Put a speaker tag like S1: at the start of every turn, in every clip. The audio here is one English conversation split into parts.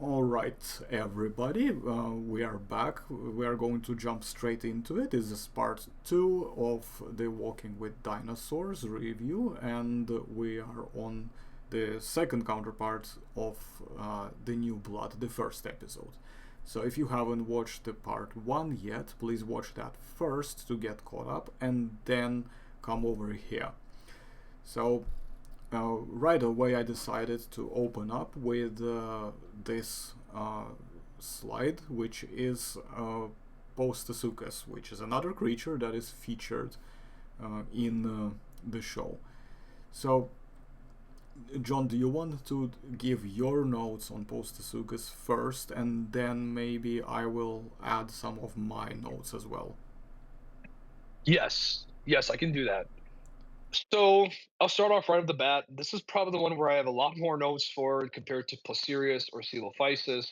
S1: All right, everybody, we are back. We are going to jump straight into it. This is part 2 of the Walking with Dinosaurs review, and we are on the second counterpart of The New Blood, the first episode. So if you haven't watched the part 1 yet, please watch that first to get caught up, and then come over here. So right away I decided to open up with this slide, which is Postosuchus, which is another creature that is featured in the show. So, John, do you want to give your notes on Postosuchus first, and then maybe I will add some of my notes as well?
S2: Yes, I can do that. So I'll start off right off the bat. This is probably the one where I have a lot more notes for compared to Placerius or Coelophysis.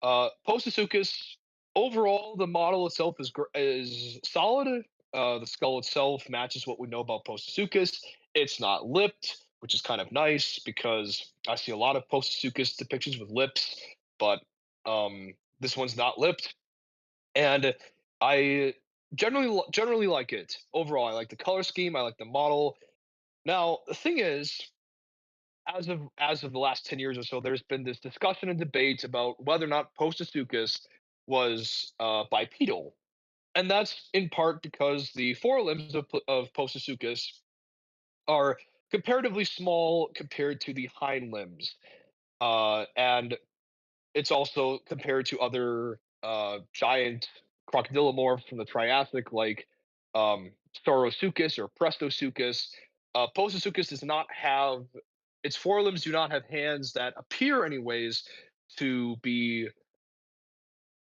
S2: Postosuchus, overall, the model itself is solid. The skull itself matches what we know about Postosuchus. It's not lipped, which is kind of nice because I see a lot of Postosuchus depictions with lips, but this one's not lipped. And I generally like it overall. I like the color scheme. I like the model. Now the thing is, as of the last 10 years or so, there's been this discussion and debate about whether or not Postosuchus was bipedal, and that's in part because the forelimbs of Postosuchus are comparatively small compared to the hind limbs, and it's also compared to other giant crocodilomorphs from the Triassic, like Saurosuchus or Prestosuchus. Postosuchus does not have its forelimbs do not have hands that appear, anyways, to be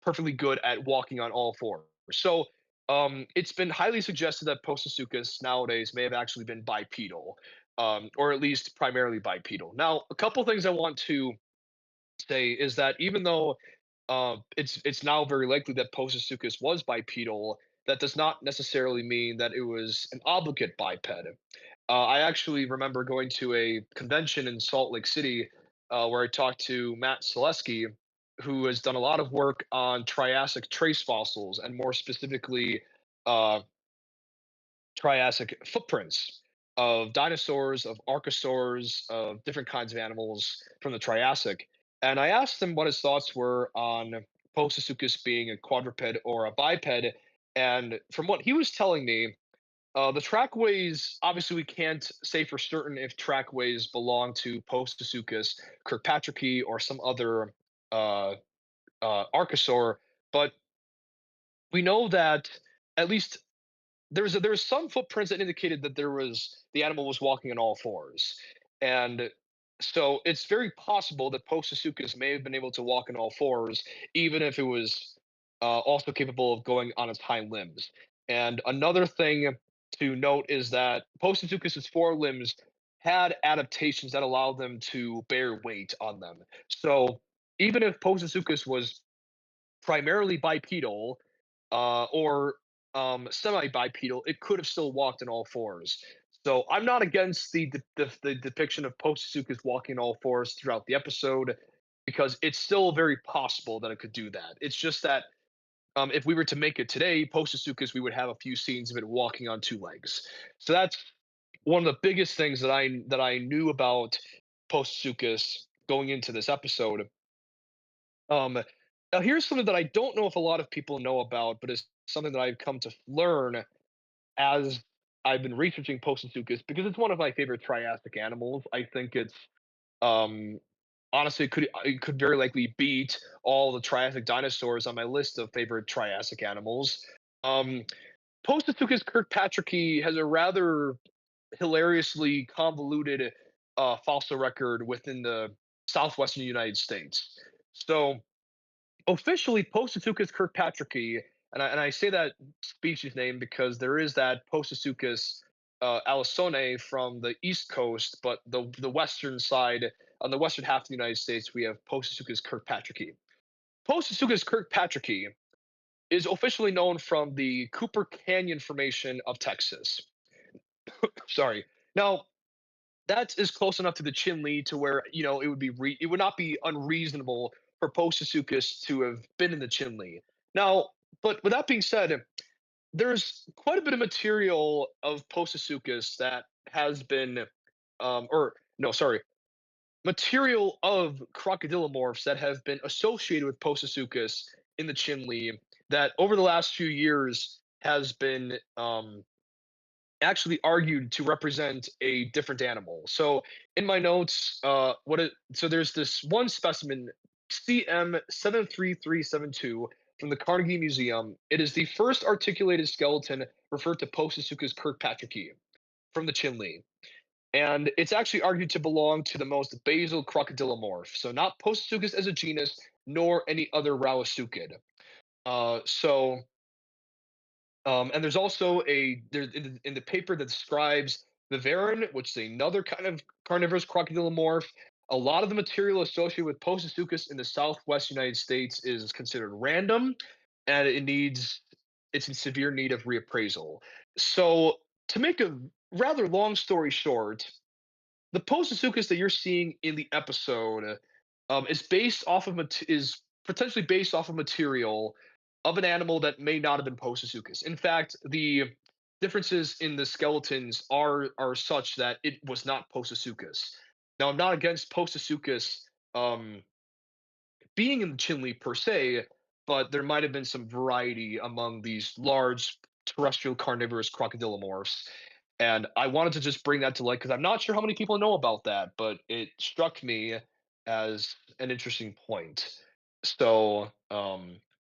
S2: perfectly good at walking on all fours. So it's been highly suggested that Postosuchus nowadays may have actually been bipedal, or at least primarily bipedal. Now, a couple things I want to say is that even though it's now very likely that Postosuchus was bipedal, that does not necessarily mean that it was an obligate biped. I actually remember going to a convention in Salt Lake City where I talked to Michalski, who has done a lot of work on Triassic trace fossils and more specifically uh, Triassic footprints of dinosaurs, of archosaurs, of different kinds of animals from the Triassic. And I asked him what his thoughts were on Postosuchus being a quadruped or a biped. And from what he was telling me, the trackways, obviously, we can't say for certain if trackways belong to Postosuchus, Kirkpatricki, or some other uh, archosaur, but we know that at least there's some footprints that indicated that the animal was walking on all fours, and so it's very possible that Postosuchus may have been able to walk on all fours, even if it was also capable of going on its hind limbs. And another thing to note is that Postosuchus's forelimbs had adaptations that allowed them to bear weight on them. So even if Postosuchus was primarily bipedal or semi-bipedal, it could have still walked on all fours. So I'm not against the depiction of Postosuchus walking on all fours throughout the episode because it's still very possible that it could do that. It's just that if we were to make it today, Postosuchus, we would have a few scenes of it walking on two legs. So that's one of the biggest things that I knew about Postosuchus going into this episode. Um, Now here's something that I don't know if a lot of people know about, but it's something that I've come to learn as I've been researching Postosuchus because it's one of my favorite Triassic animals. I think it's um, honestly it could very likely beat all the Triassic dinosaurs on my list of favorite Triassic animals. Um, Postosuchus Kirkpatricki has a rather hilariously convoluted fossil record within the southwestern United States. So officially Postosuchus kirkpatricki, and I say that species name because there is that Postosuchus alisone from the east coast, but the western side, on the western half of the United States, we have Postosuchus kirkpatricki. Postosuchus kirkpatricki is officially known from the Cooper Canyon Formation of Texas. Sorry. Now, that is close enough to the Chinle to where it would not be unreasonable for Postosuchus to have been in the Chinle. Now, but with that being said, there's quite a bit of material of Postosuchus that has been, or no, sorry, material of crocodilomorphs that have been associated with Postosuchus in the Chinle that over the last few years has been actually argued to represent a different animal. So in my notes, so there's this one specimen, CM73372 from the Carnegie Museum. It is the first articulated skeleton referred to Postosuchus kirkpatricki from the Chinle. And it's actually argued to belong to the most basal crocodilomorph. So not Postosuchus as a genus, nor any other Rauisuchid. So and there's also in the paper that describes the Varan, which is another kind of carnivorous crocodilomorph. A lot of the material associated with Postosuchus in the Southwest United States is considered random, and it's in severe need of reappraisal. So to make a rather long story short, the Postosuchus that you're seeing in the episode is potentially based off of material of an animal that may not have been Postosuchus. In fact, the differences in the skeletons are such that it was not Postosuchus. Now, I'm not against Postosuchus um, being in the Chinle per se, but there might have been some variety among these large terrestrial carnivorous crocodilomorphs. And I wanted to just bring that to light because I'm not sure how many people know about that, but it struck me as an interesting point. So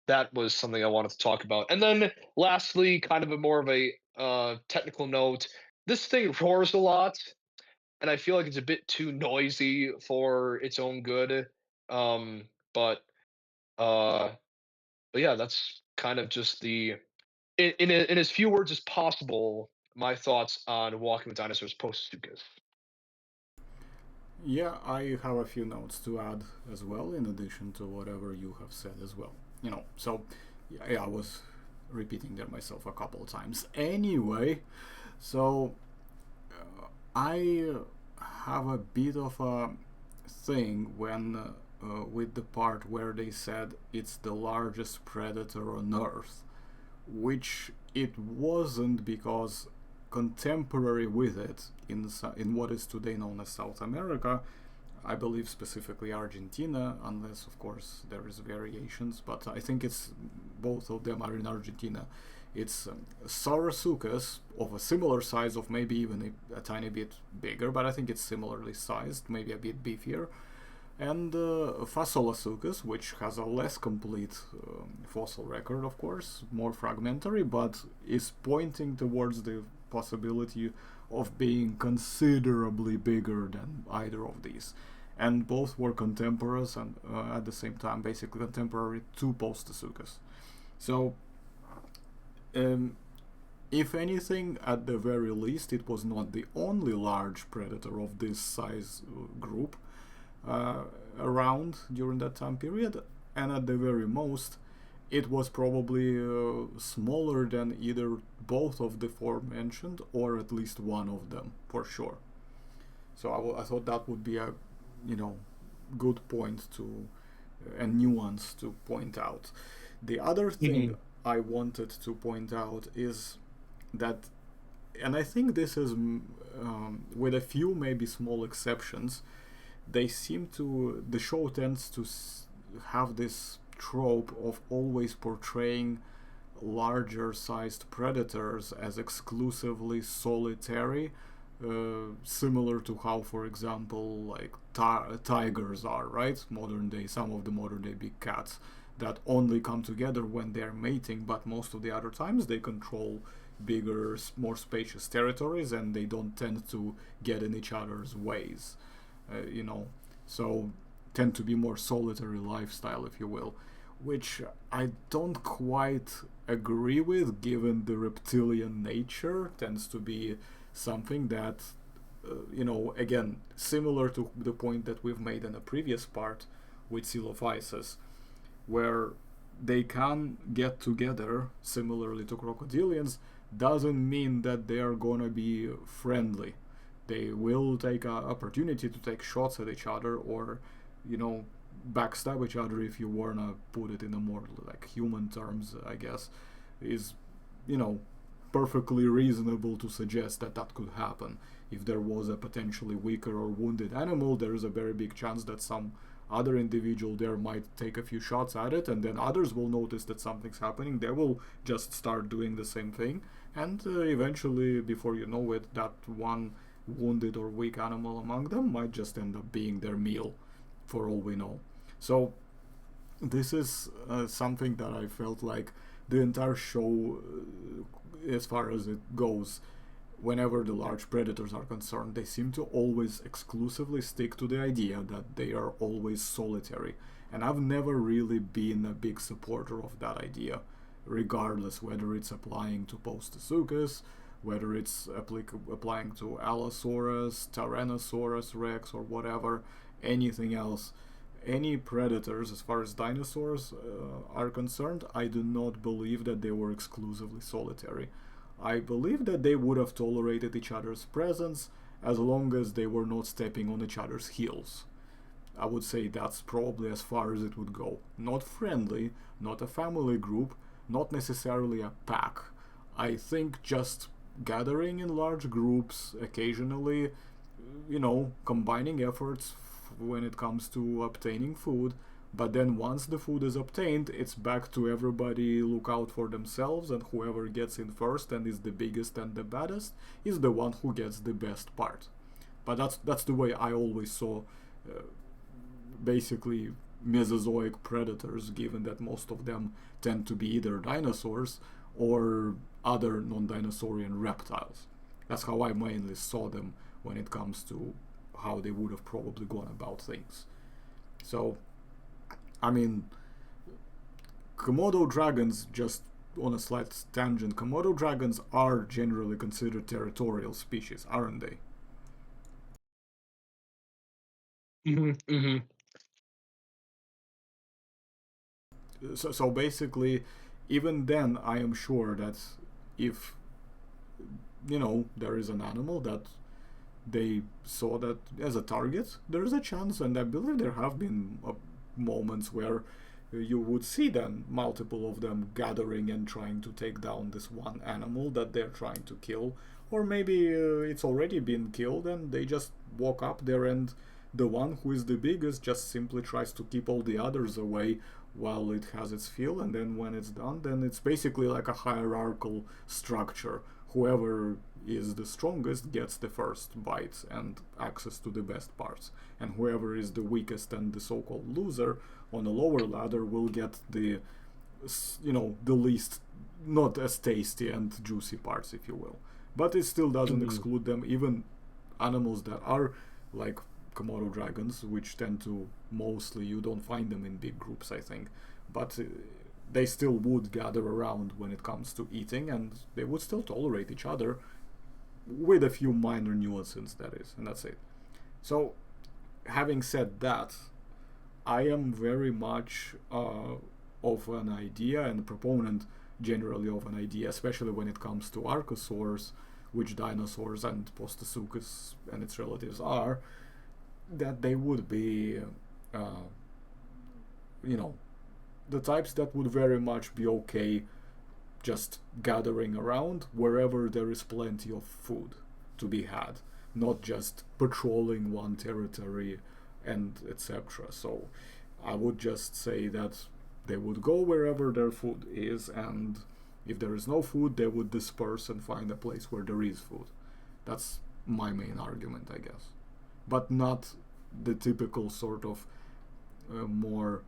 S2: that was something I wanted to talk about. And then lastly, kind of a more of a technical note, this thing roars a lot, and I feel like it's a bit too noisy for its own good. Um, but uh, but yeah, that's kind of just in as few words as possible, my thoughts on Walking with Dinosaurs post Stukas.
S1: Yeah, I have a few notes to add as well, in addition to whatever you have said as well. So yeah, I was repeating there myself a couple of times. Anyway, so I have a bit of a thing when with the part where they said it's the largest predator on Earth, which it wasn't, because contemporary with it in what is today known as South America, I believe specifically Argentina, unless of course there is variations, but I think it's both of them are in Argentina. It's Saurosuchus of a similar size, of maybe even a tiny bit bigger, but I think it's similarly sized, maybe a bit beefier. And Fasolasuchus, which has a less complete fossil record, of course, more fragmentary, but is pointing towards the possibility of being considerably bigger than either of these. And both were contemporaries and at the same time basically contemporary to Postosuchus. So, if anything, at the very least, it was not the only large predator of this size group around during that time period, and at the very most, it was probably smaller than either both of the forementioned, or at least one of them for sure. So I thought that would be a good point to a nuance to point out. The other thing I wanted to point out is that, and I think this is with a few maybe small exceptions, the show tends to have this trope of always portraying larger sized predators as exclusively solitary, similar to how, for example, like tigers are, right? Some of the modern day big cats that only come together when they're mating, but most of the other times they control bigger, more spacious territories, and they don't tend to get in each other's ways. So tend to be more solitary lifestyle, if you will, which I don't quite agree with, given the reptilian nature tends to be something that, again, similar to the point that we've made in a previous part with Coelophysis, where they can get together similarly to crocodilians, doesn't mean that they are gonna be friendly. They will take an opportunity to take shots at each other, or backstab each other, if you wanna put it in a more like human terms, I guess, is, you know, perfectly reasonable to suggest that that could happen. If there was a potentially weaker or wounded animal, there is a very big chance that some other individual there might take a few shots at it, and then others will notice that something's happening. They will just start doing the same thing, and eventually, before you know it, that one wounded or weak animal among them might just end up being their meal, for all we know. So this is something that I felt like the entire show, as far as it goes, whenever the large predators are concerned, they seem to always exclusively stick to the idea that they are always solitary. And I've never really been a big supporter of that idea, regardless whether it's applying to Postosuchus, whether it's applying to Allosaurus, Tyrannosaurus Rex, or whatever, anything else. Any predators, as far as dinosaurs are concerned, I do not believe that they were exclusively solitary. I believe that they would have tolerated each other's presence as long as they were not stepping on each other's heels. I would say that's probably as far as it would go. Not friendly, not a family group, not necessarily a pack. I think just gathering in large groups, occasionally, combining efforts when it comes to obtaining food. But then once the food is obtained, it's back to everybody look out for themselves, and whoever gets in first and is the biggest and the baddest is the one who gets the best part. But that's the way I always saw uh, basically Mesozoic predators, given that most of them tend to be either dinosaurs or other non-dinosaurian reptiles. That's how I mainly saw them when it comes to how they would have probably gone about things. So, I mean, Komodo dragons, just on a slight tangent, Komodo dragons are generally considered territorial species, aren't they?
S2: Hmm.
S1: So basically, even then, I am sure that if, there is an animal that they saw that as a target, there is a chance, and I believe there have been moments where you would see then multiple of them gathering and trying to take down this one animal that they're trying to kill, or maybe it's already been killed and they just walk up there, and the one who is the biggest just simply tries to keep all the others away while it has its fill, and then when it's done, then it's basically like a hierarchical structure. Whoever is the strongest gets the first bite and access to the best parts, and whoever is the weakest and the so-called loser on a lower ladder will get the least, not as tasty and juicy parts, if you will. But it still doesn't
S2: Hmm.
S1: exclude them. Even animals that are like Komodo dragons, which tend to mostly, you don't find them in big groups, I think, but they still would gather around when it comes to eating, and they would still tolerate each other with a few minor nuances, that is, and that's it. So, having said that, I am very much of an idea and a proponent generally of an idea, especially when it comes to archosaurs, which dinosaurs and Postosuchus and its relatives are, that they would be, uh, you know, the types that would very much be okay just gathering around wherever there is plenty of food to be had, not just patrolling one territory and etc. So I would just say that they would go wherever their food is, and if there is no food, they would disperse and find a place where there is food. That's my main argument, I guess. But not the typical sort of more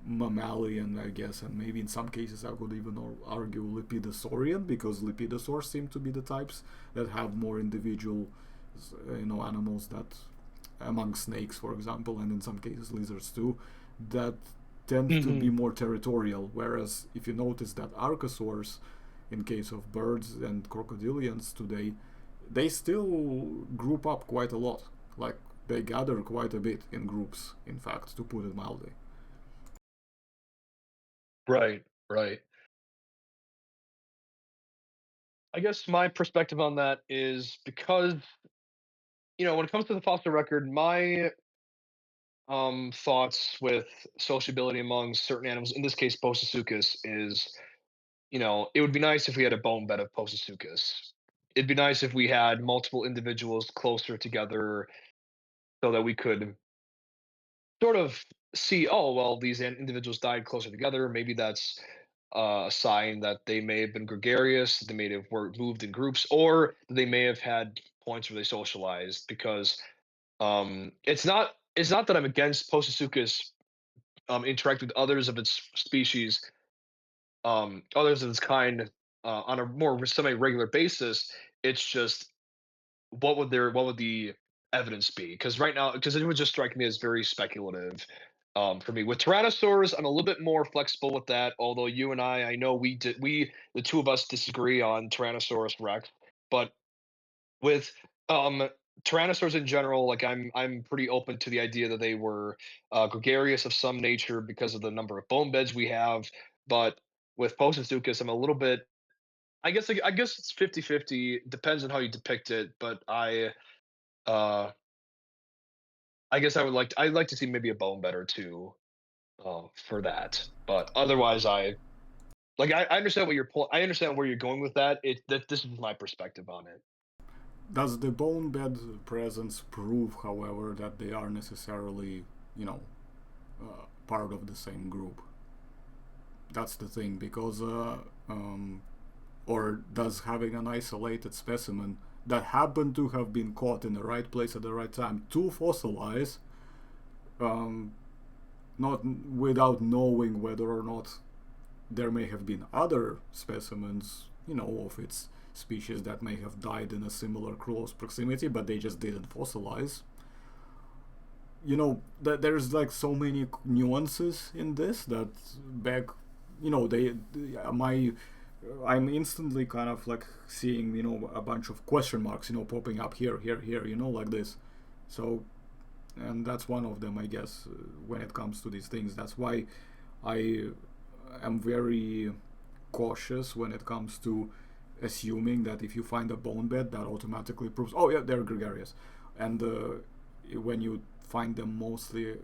S1: mammalian, I guess, and maybe in some cases I would even argue lepidosaurian, because lepidosaurs seem to be the types that have more individual, animals that, among snakes, for example, and in some cases lizards too, that tend to be
S2: Hmm.
S1: more territorial. Whereas if you notice that archosaurs, in case of birds and crocodilians today, they still group up quite a lot. Like they gather quite a bit in groups, in fact, to put it mildly.
S2: Right, right. I guess my perspective on that is because, when it comes to the fossil record, my thoughts with sociability among certain animals, in this case, Postosuchus, is it would be nice if we had a bone bed of Postosuchus. It'd be nice if we had multiple individuals closer together so that we could sort of see, oh, well, these individuals died closer together. Maybe that's a sign that they may have been gregarious, they may have moved in groups, or they may have had points where they socialized. Because it's not that I'm against Postosuchus interacting with others of its species, others of its kind, on a more semi-regular basis. It's just what would the evidence be? Because right now, because it would just strike me as very speculative. For me, with tyrannosaurs, I'm a little bit more flexible with that. Although you and I know the two of us disagree on Tyrannosaurus Rex, but with um tyrannosaurs in general, like I'm pretty open to the idea that they were gregarious of some nature because of the number of bone beds we have. But with Postosuchus, I'm a little bit, I guess it's 50-50. Depends on how you depict it, but uh I guess I'd like to see maybe a bone bed or two for that. But otherwise, I understand what I understand where you're going with that. That this is my perspective on it.
S1: Does the bone bed presence prove, however, that they are necessarily, you know, part of the same group? That's the thing, because or does having an isolated specimen that happened to have been caught in the right place at the right time to fossilize, um, not without knowing whether or not there may have been other specimens, of its species that may have died in a similar close proximity, but they just didn't fossilize. That there's like so many nuances in this that back, my I'm instantly kind of like seeing a bunch of question marks popping up here like this. So, and that's one of them, I guess, when it comes to these things. That's why I am very cautious when it comes to assuming that if you find a bone bed, that automatically proves, oh yeah, they're gregarious. And when you find them mostly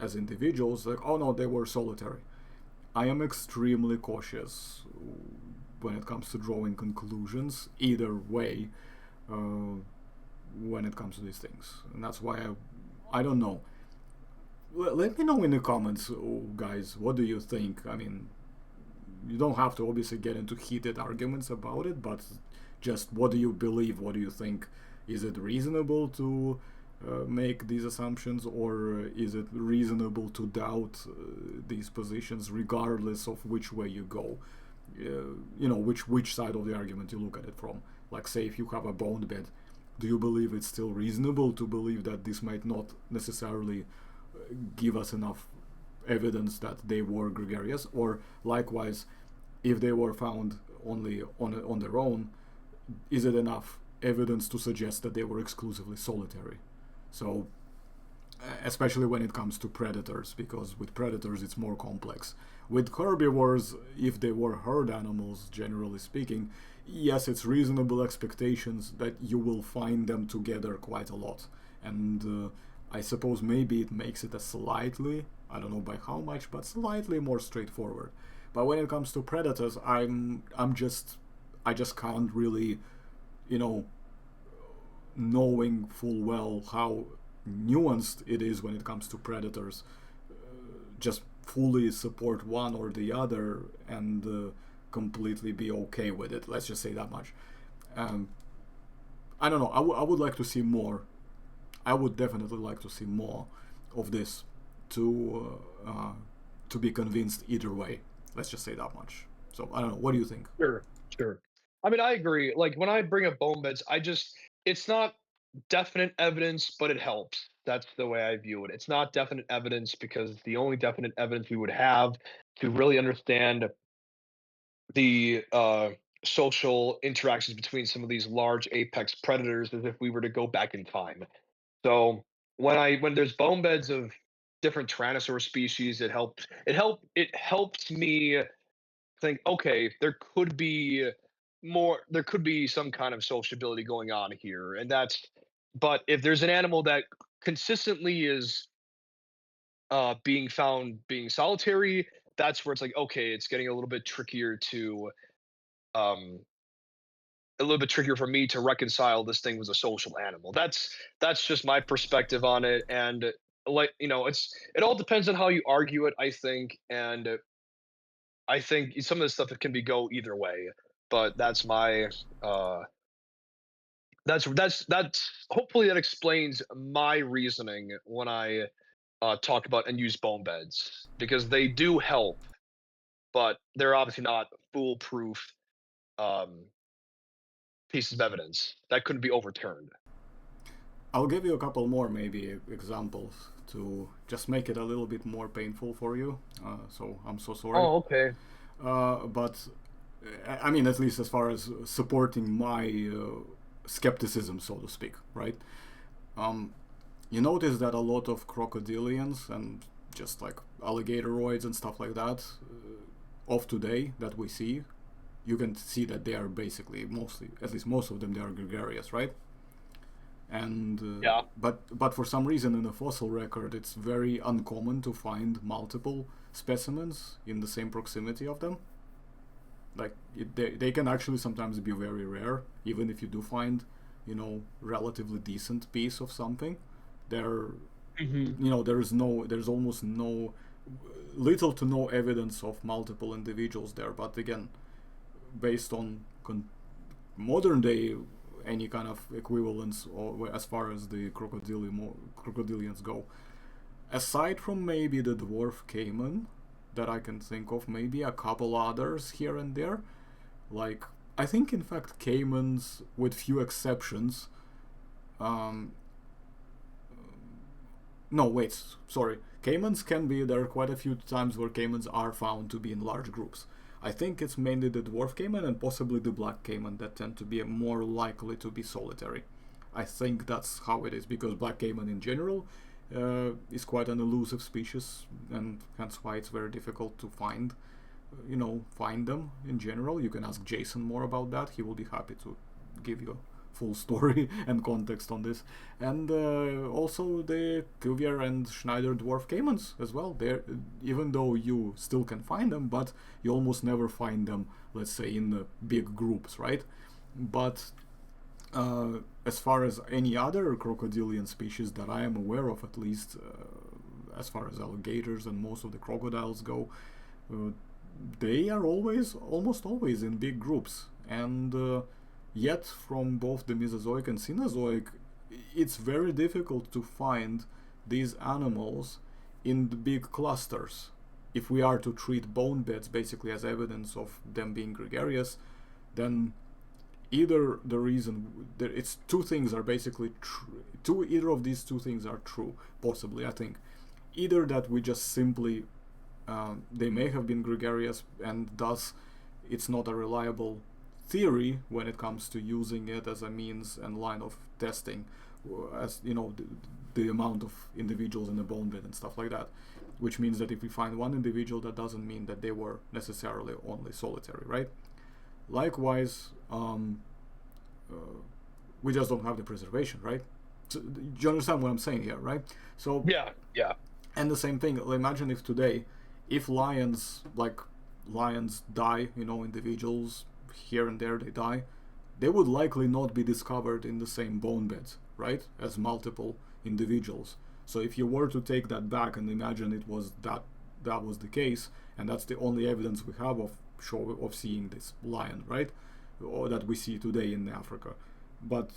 S1: as individuals, like, oh no, they were solitary. I am extremely cautious when it comes to drawing conclusions either way, uh, when it comes to these things, and that's why I don't know. Let me know in the comments, guys. What do you think? I mean, you don't have to obviously get into heated arguments about it, but just what do you believe? What do you think? Is it reasonable to make these assumptions, or is it reasonable to doubt these positions, regardless of which way you go? Which side of the argument you look at it from. Like, say, if you have a bone bed, do you believe it's still reasonable to believe that this might not necessarily give us enough evidence that they were gregarious, or likewise, if they were found only on their own, is it enough evidence to suggest that they were exclusively solitary? So, especially when it comes to predators, because with predators it's more complex. With herbivores, if they were herd animals, generally speaking, yes, it's reasonable expectations that you will find them together quite a lot. And I suppose maybe it makes it a slightly, I don't know by how much, but slightly more straightforward. But when it comes to predators, I just can't really, you know, knowing full well how nuanced it is when it comes to predators, just fully support one or the other and completely be okay with it. Let's just say that much. Um, I don't know. I would like to see more. I would definitely like to see more of this to be convinced either way. Let's just say that much. So I don't know. What do you think?
S2: Sure, sure. I mean, I agree. Like when I bring up bone beds, it's not definite evidence, but it helps. That's the way I view it. It's not definite evidence because the only definite evidence we would have to really understand the social interactions between some of these large apex predators is if we were to go back in time. So when there's bone beds of different tyrannosaur species, it helps me think, okay, there could be some kind of sociability going on here. But if there's an animal that consistently is being found being solitary, that's where it's like, okay, it's getting a little bit trickier to um a little bit trickier for me to reconcile this thing was a social animal. That's just my perspective on it, and like it all depends on how you argue it, I think, and I think some of this stuff it can be go either way. But that's my that's hopefully that explains my reasoning when I talk about and use bone beds because they do help, but they're obviously not foolproof um, pieces of evidence that couldn't be overturned.
S1: I'll give you a couple more maybe examples to just make it a little bit more painful for you. So I'm so sorry.
S2: Oh, okay.
S1: But I mean, at least as far as supporting my skepticism, so to speak, right? Um, you notice that a lot of crocodilians and just like alligatoroids and stuff like that of today that we see, you can see that they are basically mostly, at least most of them, they are gregarious, right? And
S2: Yeah.
S1: but for some reason in the fossil record, it's very uncommon to find multiple specimens in the same proximity of them. Like they can actually sometimes be very rare, even if you do find, relatively decent piece of something. There,
S2: Hmm.
S1: there's almost no, little to no evidence of multiple individuals there. But again, based on modern day any kind of equivalence or as far as the crocodilians go, aside from maybe the dwarf caiman that I can think of, maybe a couple others here and there, like I think in fact caimans, with few exceptions, um, no, wait, sorry. Caimans can be, there are quite a few times where caimans are found to be in large groups. I think it's mainly the dwarf caiman and possibly the black caiman that tend to be more likely to be solitary. I think that's how it is, because black caiman in general is quite an elusive species, and hence why it's very difficult to find. Find them in general. You can ask Jason more about that. He will be happy to give you full story and context on this. And also the Cuvier and Schneider dwarf caimans as well. There, even though you still can find them, but you almost never find them, let's say, in big groups, right? But as far as any other crocodilian species that I am aware of, at least as far as alligators and most of the crocodiles go, uh, they are almost always in big groups. And yet, from both the Mesozoic and Cenozoic, it's very difficult to find these animals in the big clusters. If we are to treat bone beds basically as evidence of them being gregarious, then either the reason it's two things are basically true. Either of these two things are true, possibly. I think either that we just simply they may have been gregarious, and thus it's not a reliable theory when it comes to using it as a means and line of testing, as the amount of individuals in the bone bed and stuff like that. Which means that if we find one individual, that doesn't mean that they were necessarily only solitary, right? Likewise, we just don't have the preservation, right? So, do you understand what I'm saying here, right? So,
S2: Yeah. Yeah.
S1: and the same thing. Imagine if today, if lions die, individuals here and there they die, they would likely not be discovered in the same bone beds, right, as multiple individuals. So if you were to take that back and imagine it was that was the case, and that's the only evidence we have of seeing this lion, right, or that we see today in Africa, but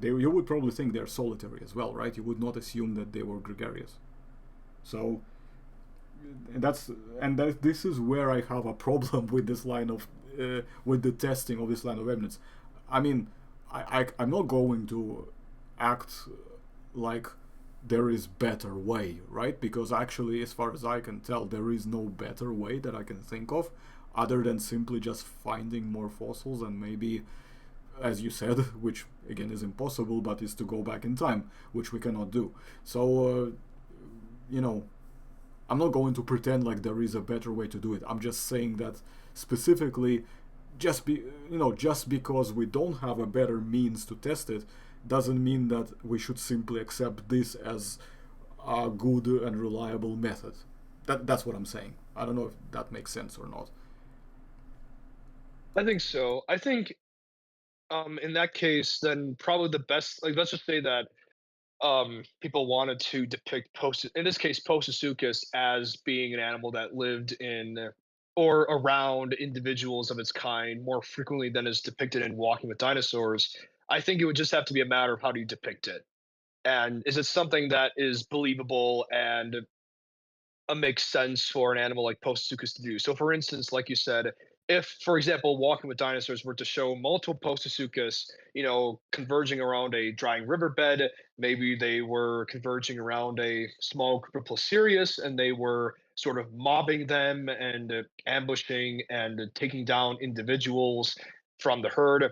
S1: you would probably think they're solitary as well, right? You would not assume that they were gregarious. So this is where I have a problem with this line of with the testing of this line of evidence. I mean, I'm not going to act like there is better way, right? Because actually, as far as I can tell, there is no better way that I can think of, other than simply just finding more fossils and maybe, as you said, which again is impossible, but is to go back in time, which we cannot do. So, you know, I'm not going to pretend like there is a better way to do it. I'm just saying that specifically, just because we don't have a better means to test it, doesn't mean that we should simply accept this as a good and reliable method. That's what I'm saying. I don't know if that makes sense or not.
S2: I think so. I think in that case, then probably the best, like, let's just say that people wanted to depict in this case Postosuchus as being an animal that lived in or around individuals of its kind more frequently than is depicted in Walking with Dinosaurs. I think it would just have to be a matter of how do you depict it, and is it something that is believable and makes sense for an animal like Postosuchus to do. So, for instance, like you said, if, for example, Walking with Dinosaurs were to show multiple Postosuchus, converging around a drying riverbed, maybe they were converging around a small group of Placerius and they were sort of mobbing them and ambushing and taking down individuals from the herd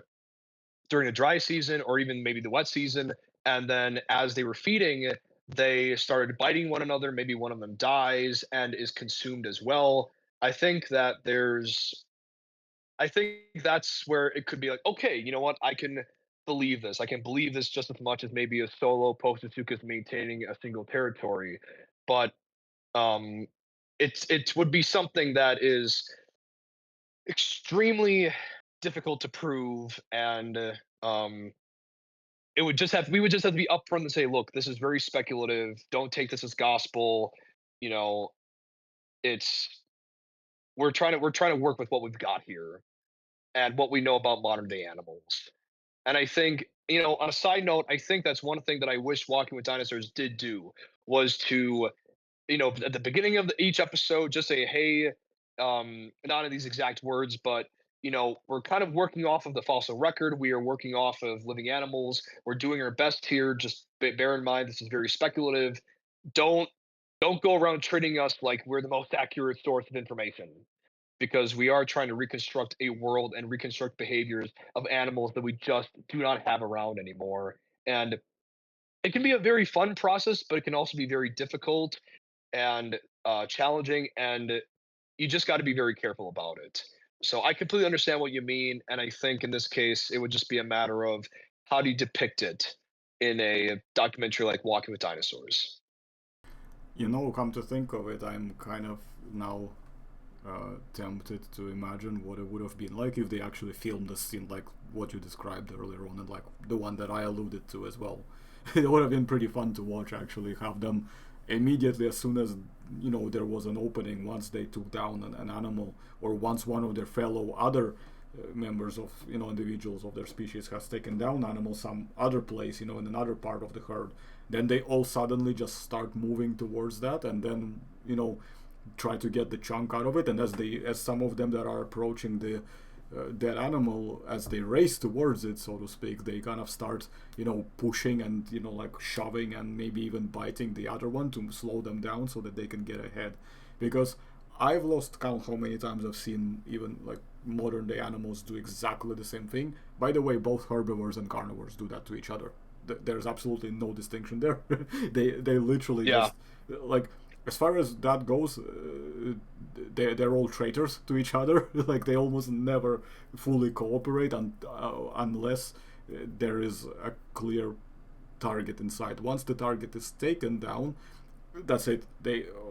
S2: during the dry season or even maybe the wet season. And then as they were feeding, they started biting one another. Maybe one of them dies and is consumed as well. I think that there's, I think that's where it could be like, okay, you know what? I can believe this. I can believe this just as much as maybe a solo Postosuchus maintaining a single territory. But um, it would be something that is extremely difficult to prove and it would just have we would just have to be upfront and say, "Look, this is very speculative. Don't take this as gospel." You know, it's we're trying to work with what we've got here and what we know about modern day animals. And I think, on a side note, I think that's one thing that I wish Walking with Dinosaurs did do was to at the beginning of each episode, just say, hey, not in these exact words, but we're kind of working off of the fossil record. We are working off of living animals. We're doing our best here. Just bear in mind, this is very speculative. Don't don't go around treating us like we're the most accurate source of information because we are trying to reconstruct a world and reconstruct behaviors of animals that we just do not have around anymore. And it can be a very fun process, but it can also be very difficult and challenging, and you just got to be very careful about it. So I completely understand what you mean, and I think in this case, it would just be a matter of how do you depict it in a documentary like Walking with Dinosaurs.
S1: Come to think of it, I'm kind of now tempted to imagine what it would have been like if they actually filmed a scene like what you described earlier on, and like the one that I alluded to as well. It would have been pretty fun to watch, actually, have them immediately as soon as there was an opening, once they took down an animal, or once one of their fellow other members of individuals of their species has taken down animals some other place, in another part of the herd, then they all suddenly just start moving towards that, and then try to get the chunk out of it. And as some of them that are approaching the that animal, as they race towards it, so to speak, they kind of start pushing and like shoving and maybe even biting the other one to slow them down so that they can get ahead. Because I've lost count how many times I've seen even like modern day animals do exactly the same thing. By the way, both herbivores and carnivores do that to each other. There's absolutely no distinction there. They literally
S2: Yeah,
S1: just like, as far as that goes, they're all traitors to each other. Like, they almost never fully cooperate unless there is a clear target in sight. Once the target is taken down, that's it.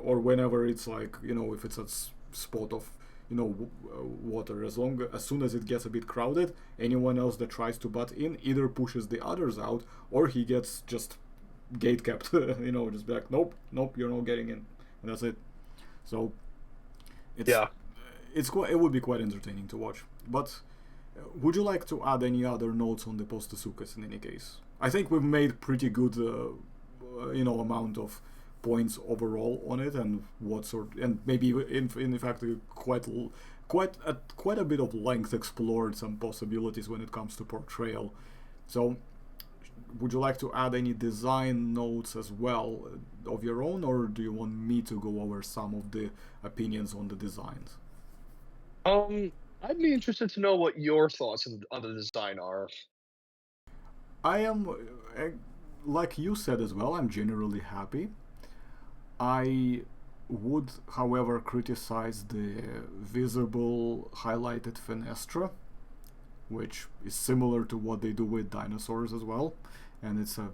S1: Or whenever it's like, if it's a spot of water, as soon as it gets a bit crowded, anyone else that tries to butt in either pushes the others out, or he gets just gate kept. Just be like, nope, nope, you're not getting in, and that's it. So it's
S2: yeah.
S1: it would be quite entertaining to watch. But would you like to add any other notes on the Postosuchus? In any case, I think we've made pretty good amount of points overall on it, and what sort, and maybe in fact quite a bit of length explored some possibilities when it comes to portrayal. So would you like to add any design notes as well of your own, or do you want me to go over some of the opinions on the designs?
S2: Um, I'd be interested to know what your thoughts on the design are.
S1: I am, uh, like you said as well, I'm generally happy. I would, however, criticize the visible highlighted fenestra, which is similar to what they do with dinosaurs as well. And it's a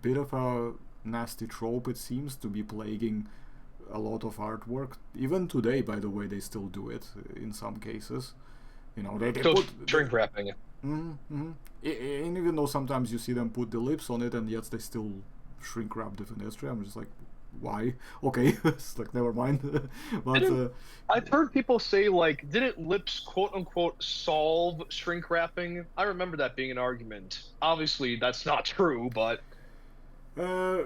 S1: bit of a nasty trope. It seems to be plaguing a lot of artwork. Even today, by the way, they still do it in some cases. You know, they
S2: So
S1: put
S2: shrink wrapping.
S1: mm-hmm. And even though sometimes you see them put the lips on it, and yet they still shrink wrap the fenestra. I'm just like, why? Okay, it's like never mind. But
S2: Didn't I've heard people say like didn't lips quote unquote solve shrink wrapping? I remember that being an argument. Obviously, that's not true, but
S1: uh,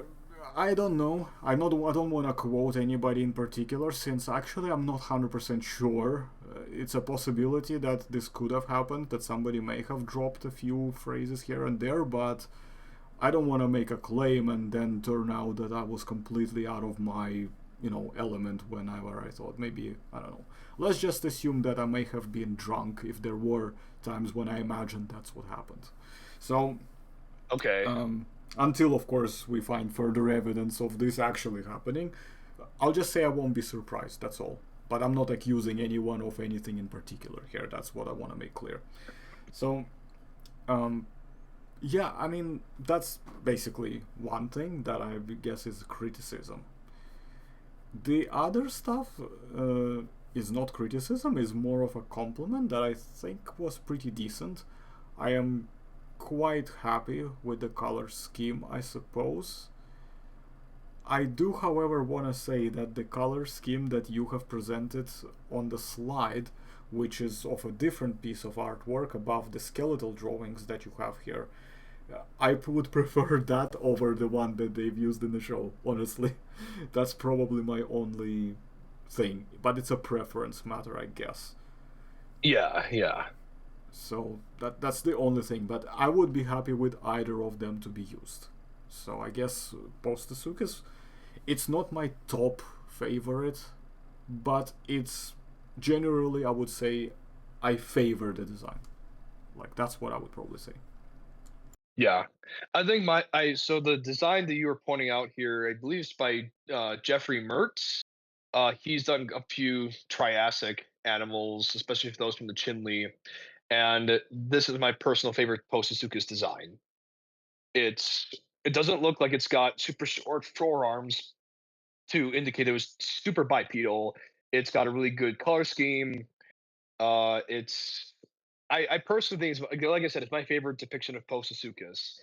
S1: I don't know. I don't want to quote anybody in particular, since actually I'm not 100% sure. It's a possibility that this could have happened, that somebody may have dropped a few phrases here and there, but I don't want to make a claim and then turn out that I was completely out of my, element whenever I thought maybe, I don't know. Let's just assume that I may have been drunk if there were times when I imagined that's what happened. So,
S2: okay.
S1: until of course we find further evidence of this actually happening, I'll just say I won't be surprised, that's all. But I'm not accusing anyone of anything in particular here, that's what I want to make clear. So, um, yeah, I mean, that's basically one thing that I guess is criticism. The other stuff is not criticism, is more of a compliment that I think was pretty decent. I am quite happy with the color scheme, I suppose. I do, however, want to say that the color scheme that you have presented on the slide, which is of a different piece of artwork above the skeletal drawings that you have here, I would prefer that over the one that they've used in the show, honestly. That's probably my only thing, but it's a preference matter, I guess.
S2: Yeah, yeah.
S1: So that's the only thing, but I would be happy with either of them to be used. So I guess Postosuchus, it's not my top favorite, but it's generally, I would say, I favor the design. Like, that's what I would probably say.
S2: Yeah. I think my I so the design that you were pointing out here, I believe is by Jeffrey Mertz. He's done a few Triassic animals, especially for those from the Chinle, and this is my personal favorite Postosuchus design. It's it doesn't look like it's got super short forearms to indicate it was super bipedal. It's got a really good color scheme. It's I personally think it's like I said, it's my favorite depiction of Postosuchus.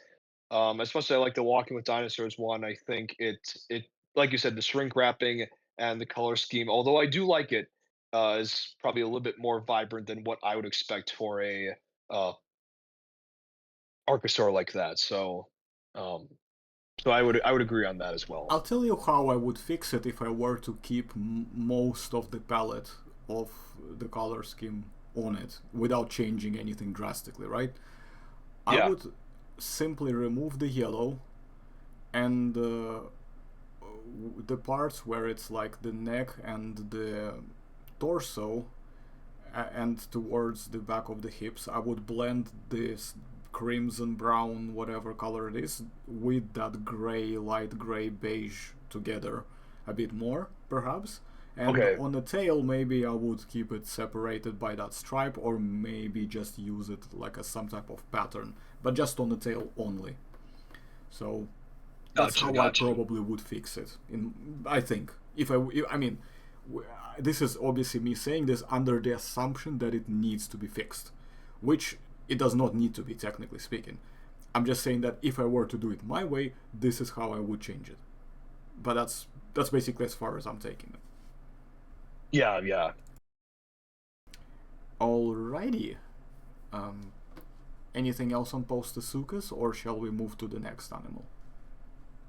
S2: Especially I like the Walking with Dinosaurs one. I think it like you said, the shrink wrapping and the color scheme. Although I do like it, is probably a little bit more vibrant than what I would expect for a uh, Archosaur like that. Um, so I would agree on that as well.
S1: I'll tell you how I would fix it if I were to keep most of the palette of the color scheme on it without changing anything drastically, right? I
S2: Yeah.
S1: would simply remove the yellow and the parts where it's like the neck and the torso and towards the back of the hips, I would blend this crimson, brown, whatever color it is, with that gray, light gray, beige together a bit more, perhaps. And
S2: Okay.
S1: on the tail, maybe I would keep it separated by that stripe, or maybe just use it like as some type of pattern, but just on the tail only. So that's
S2: Gotcha.
S1: how I
S2: Gotcha.
S1: probably would fix it. I think I mean, this is obviously me saying this under the assumption that it needs to be fixed, which it does not need to be, technically speaking. I'm just saying that if I were to do it my way, this is how I would change it. But that's basically as far as I'm taking it.
S2: Yeah. Yeah.
S1: Alrighty. Um, Anything else on Postosuchus, or shall we move to the next animal?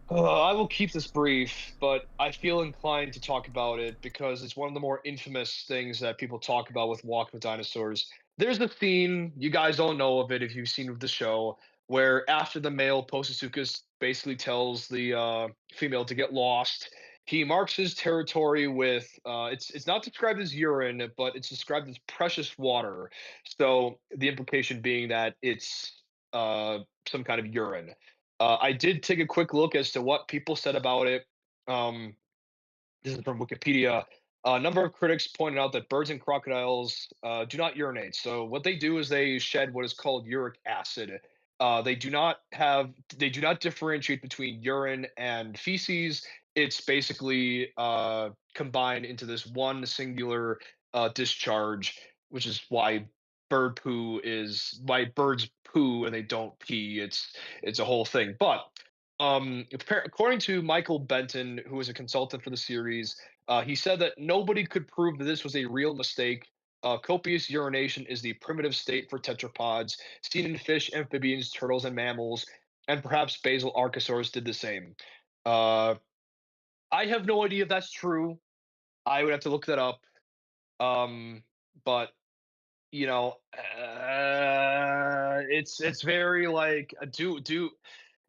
S2: I will keep this brief, but I feel inclined to talk about it because it's one of the more infamous things that people talk about with Walk with Dinosaurs. There's the scene, you guys don't know of it if you've seen the show, where after the male Postosuchus basically tells the female to get lost, he marks his territory with it's not described as urine, but it's described as precious water. So the implication being that it's some kind of urine. I did take a quick look as to what people said about it. Um, this is from Wikipedia. A number of critics pointed out that birds and crocodiles do not urinate. So what they do is they shed what is called uric acid, they do not differentiate between urine and feces. It's basically combined into this one singular discharge, which is why birds poo and they don't pee. It's a whole thing. But according to Michael Benton, who was a consultant for the series, he said that nobody could prove that this was a real mistake. Copious urination is the primitive state for tetrapods, seen in fish, amphibians, turtles, and mammals, and perhaps basal archosaurs did the same. Uh, I have no idea if that's true. I would have to look that up. But it's very like do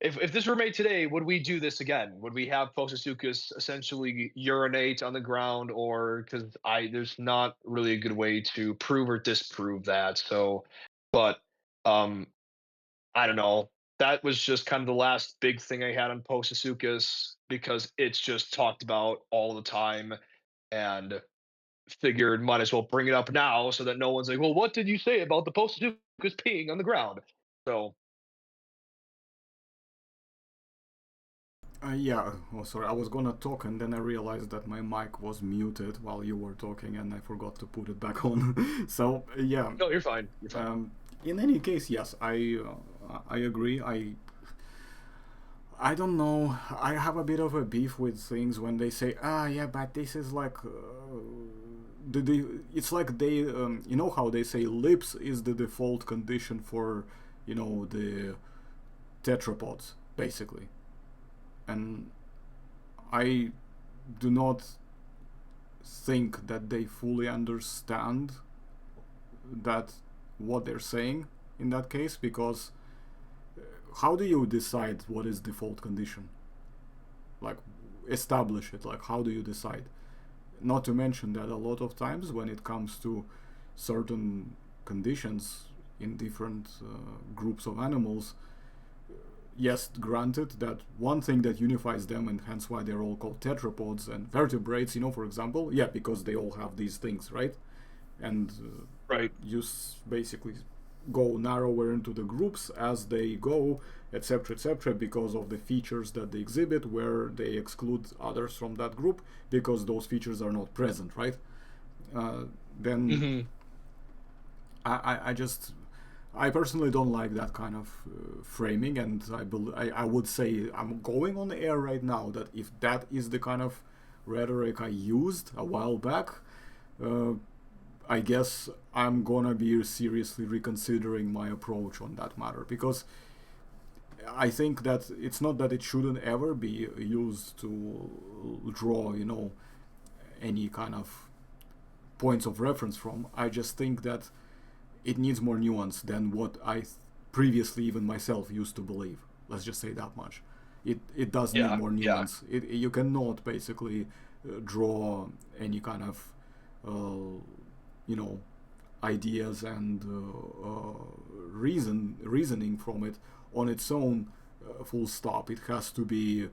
S2: if this were made today, would we do this again? Would we have Postosuchus essentially urinate on the ground, or because I there's not really a good way to prove or disprove that. So, but um, I don't know. That was just kind of the last big thing I had on Postosuchus because it's just talked about all the time, and figured might as well bring it up now so that no one's like, well, what did you say about the Postosuchus peeing on the ground? So
S1: Yeah, oh sorry, I was gonna talk and then I realized that my mic was muted while you were talking and I forgot to put it back on. So, yeah,
S2: no, you're fine. You're fine.
S1: in any case, yes, I agree. I don't know. I have a bit of a beef with things when they say, ah, yeah, but this is like, it's like they, you know how they say lips is the default condition for, the tetrapods, basically. And I do not think that they fully understand that what they're saying in that case, because how do you decide what is default condition? Like, establish it. Like, how do you decide? Not to mention that a lot of times when it comes to certain conditions in different groups of animals, yes, granted that one thing that unifies them and hence why they're all called tetrapods and vertebrates, for example, yeah, because they all have these things, right? And
S2: Right.
S1: you basically go narrower into the groups as they go, etc., because of the features that they exhibit, where they exclude others from that group because those features are not present, right? Then
S2: Hmm.
S1: I just I personally don't like that kind of framing, and I would say I'm going on the air right now that if that is the kind of rhetoric I used a while back, uh, I guess I'm gonna be seriously reconsidering my approach on that matter, because I think that it's not that it shouldn't ever be used to draw, any kind of points of reference from. I just think that it needs more nuance than what I previously even myself used to believe. Let's just say that much. It does need
S2: Yeah.
S1: more
S2: Yeah.
S1: nuance. You cannot basically draw any kind of uh, you know ideas and reasoning from it on its own. Full stop. It has to be.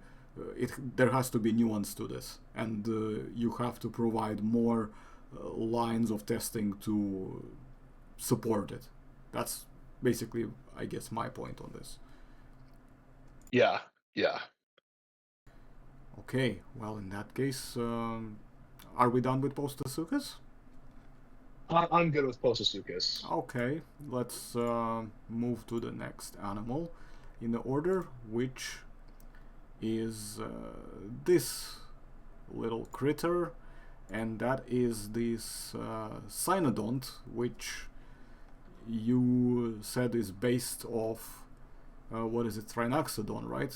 S1: There has to be nuance to this, and you have to provide more lines of testing to support it. That's basically, I guess, my point on this.
S2: Yeah. Yeah.
S1: Okay, well, in that case, are we done with Postosuchus?
S2: I'm good with Postosuchus.
S1: Okay, let's move to the next animal in the order, which is this little critter, and that is this Cynodont, which you said is based off what is it, Trinoxodon, right?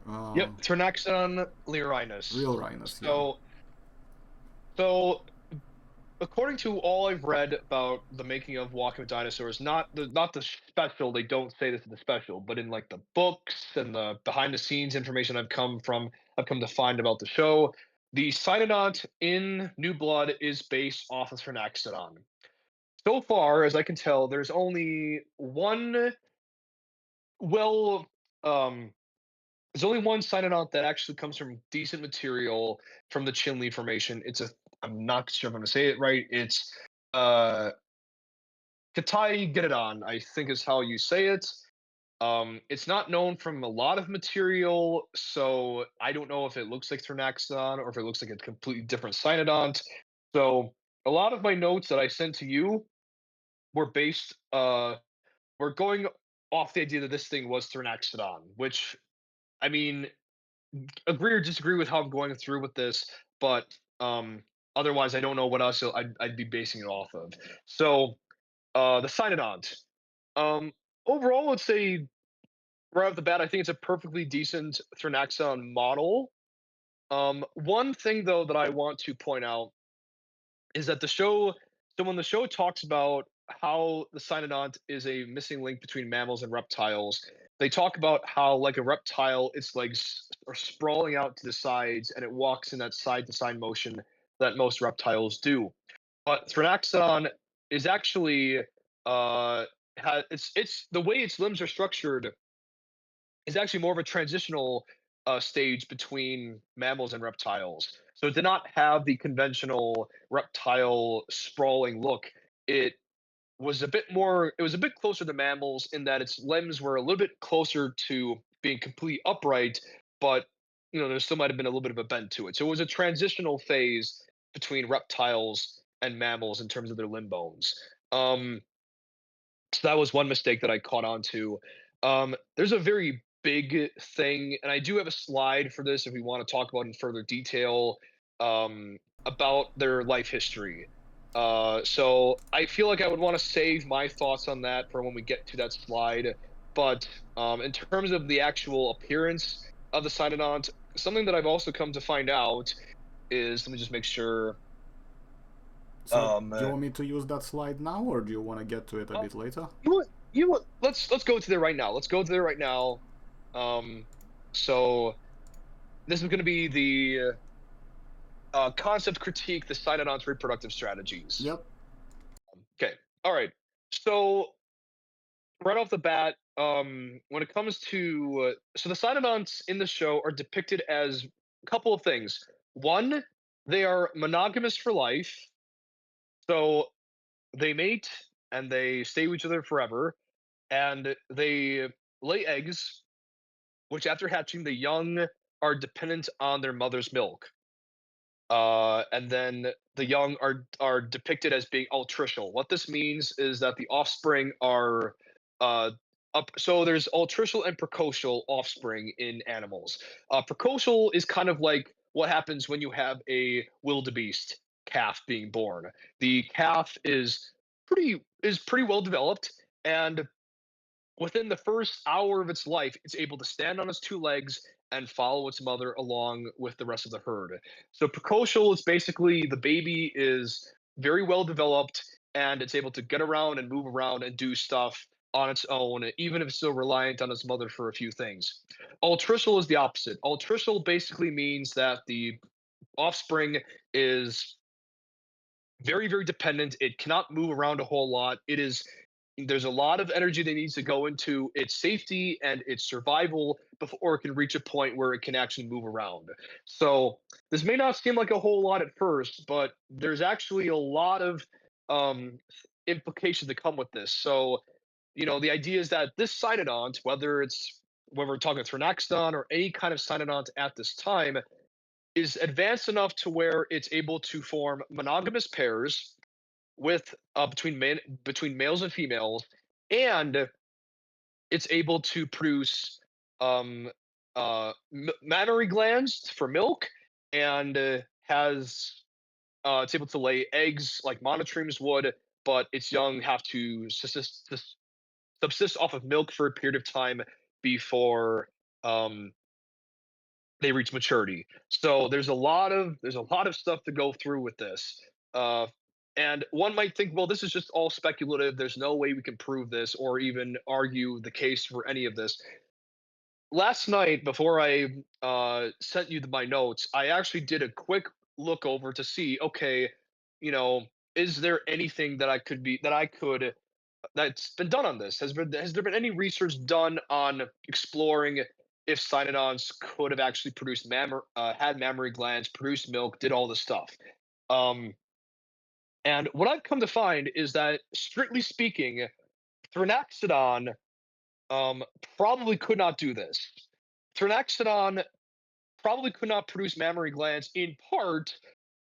S1: Uh,
S2: Yep. Ternaxon leirinus.
S1: Real rhinos, yeah.
S2: So so according to all I've read about the making of Walking with Dinosaurs, not the special, they don't say this in the special, but in like the books and the behind the scenes information I've come to find about the show, the Cynodont in New Blood is based off of Phernaxodon. So far as I can tell, there's only one well um there's only one Cynodont that actually comes from decent material from the Chinle Formation. I'm not sure if I'm gonna say it right. It's uh Katai Gedadon, I think is how you say it. It's not known from a lot of material, so I don't know if it looks like Thrinaxodon or if it looks like a completely different Cynodont. So a lot of my notes that I sent to you were based were going off the idea that this thing was Thrinaxodon, which I mean, agree or disagree with how I'm going through with this, but otherwise I don't know what else I'd be basing it off of. So the Cynodont. Um overall, let's say right off the bat, I think it's a perfectly decent Thrinaxon model. One thing though that I want to point out is that when the show talks about how the Cynodont is a missing link between mammals and reptiles, they talk about how, like a reptile, its legs are sprawling out to the sides and it walks in that side to side motion that most reptiles do. But Thrinaxon is actually it's the way its limbs are structured is actually more of a transitional stage between mammals and reptiles. So it did not have the conventional reptile sprawling look. It it was a bit closer to mammals in that its limbs were a little bit closer to being completely upright, but there still might have been a little bit of a bend to it. So it was a transitional phase between reptiles and mammals in terms of their limb bones. Um, so that was one mistake that I caught on to. There's a very big thing, and I do have a slide for this if we want to talk about in further detail about their life history. So I feel like I would want to save my thoughts on that for when we get to that slide. But in terms of the actual appearance of the Cynodont, something that I've also come to find out is, let me just make sure.
S1: So, do
S2: Um,
S1: you want me to use that slide now, or do you want to get to it a
S2: uh,
S1: bit later?
S2: let's go to there right now. Let's go to there right now. Um, so this is going to be the concept critique, the Cynodon's reproductive strategies.
S1: Yep.
S2: Okay. All right. So right off the bat, when it comes to so the Cynodonts in the show are depicted as a couple of things. One, they are monogamous for life, so they mate and they stay with each other forever, and they lay eggs which after hatching, the young are dependent on their mother's milk. And then the young are depicted as being altricial. What this means is that the offspring are uh, up. So there's altricial and precocial offspring in animals. Precocial is kind of like what happens when you have a wildebeest calf being born. The calf is pretty well developed, and within the first hour of its life, it's able to stand on its two legs and follow its mother along with the rest of the herd. So precocial is basically the baby is very well developed and it's able to get around and move around and do stuff on its own, even if it's still reliant on its mother for a few things. Altricial is the opposite. Altricial basically means that the offspring is very, very dependent. It cannot move around a whole lot. There's a lot of energy that needs to go into its safety and its survival before it can reach a point where it can actually move around. So this may not seem like a whole lot at first, but there's actually a lot of um, implications that come with this. So the idea is that this cynodont, whether we're talking Thrinaxodon or any kind of cynodont at this time, is advanced enough to where it's able to form monogamous pairs with between males and females, and it's able to produce um, mammary glands for milk, and has it's able to lay eggs like monotremes would, but its young have to subsist off of milk for a period of time before um, they reach maturity. So there's a lot of stuff to go through with this. Uh, and one might think, well, this is just all speculative. There's no way we can prove this or even argue the case for any of this. Last night, before I sent you my notes, I actually did a quick look over to see, okay, you know, is there anything that I could that's been done on this? Has there been any research done on exploring if cynodonts could have actually had mammary glands, produced milk, did all this stuff? Um, and what I've come to find is that, strictly speaking, Thrinaxodon um, probably could not do this. Thrinaxodon probably could not produce mammary glands in part